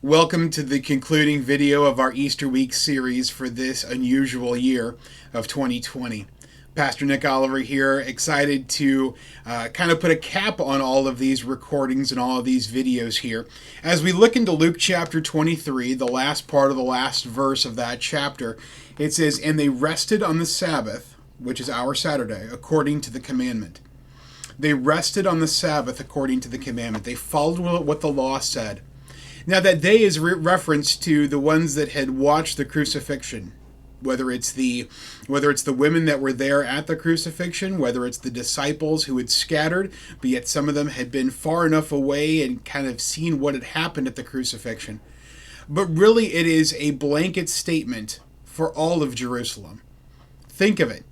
Welcome to the concluding video of our Easter week series for this unusual year of 2020. Pastor Nick Oliver here, excited to kind of put a cap on all of these recordings and all of these videos here. As we look into Luke chapter 23, the last part of the last verse of that chapter, it says, "And they rested on the Sabbath," which is our Saturday, "according to the commandment." They rested on the Sabbath according to the commandment. They followed what the law said. Now that they is reference to the ones that had watched the crucifixion, whether it's the women that were there at the crucifixion, whether it's the disciples who had scattered, but yet some of them had been far enough away and kind of seen what had happened at the crucifixion. But really it is a blanket statement for all of Jerusalem. Think of it.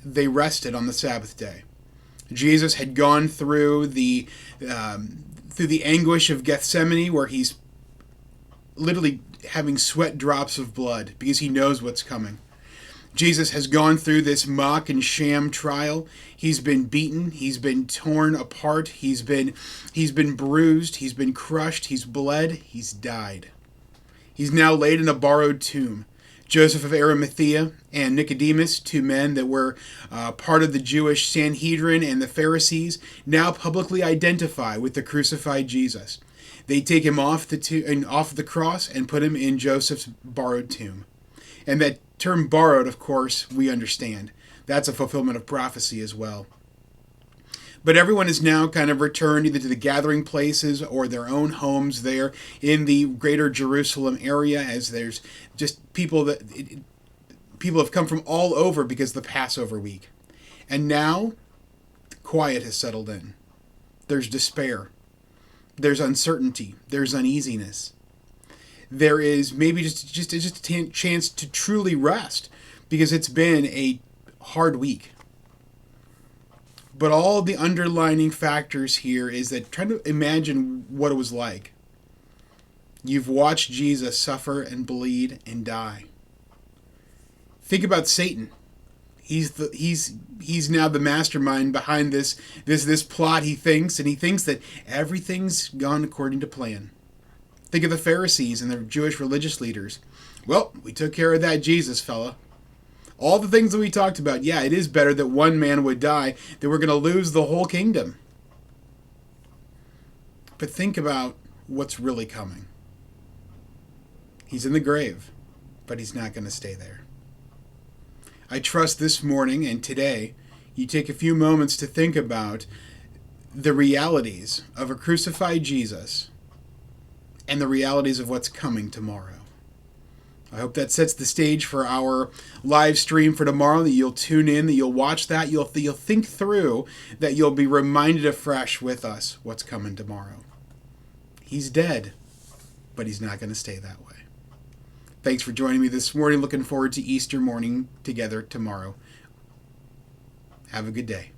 They rested on the Sabbath day. Jesus had gone through the anguish of Gethsemane, where he's literally having sweat drops of blood because he knows what's coming. Jesus has gone through this mock and sham trial. He's been beaten. He's been torn apart. He's been bruised. He's been crushed. He's bled. He's died. He's now laid in a borrowed tomb. Joseph of Arimathea and Nicodemus, two men that were part of the Jewish Sanhedrin and the Pharisees, now publicly identify with the crucified Jesus. They take him off the cross and put him in Joseph's borrowed tomb. And that term borrowed, of course, we understand. That's a fulfillment of prophecy as well. But everyone is now kind of returned either to the gathering places or their own homes there in the greater Jerusalem area, as there's just people have come from all over because of the Passover week. And now quiet has settled in. There's despair. There's uncertainty. There's uneasiness. There is maybe just a chance to truly rest because it's been a hard week. But all the underlining factors here is that try to imagine what it was like. You've watched Jesus suffer and bleed and die. Think about Satan. He's now the mastermind behind this plot. He thinks that everything's gone according to plan. Think of the Pharisees and the Jewish religious leaders. Well, we took care of that Jesus fella. All the things that we talked about, yeah, it is better that one man would die, that we're going to lose the whole kingdom. But think about what's really coming. He's in the grave, but he's not going to stay there. I trust this morning and today you take a few moments to think about the realities of a crucified Jesus and the realities of what's coming tomorrow. I hope that sets the stage for our live stream for tomorrow, that you'll tune in, that you'll watch that, you'll think through, that you'll be reminded afresh with us what's coming tomorrow. He's dead, but he's not going to stay that way. Thanks for joining me this morning. Looking forward to Easter morning together tomorrow. Have a good day.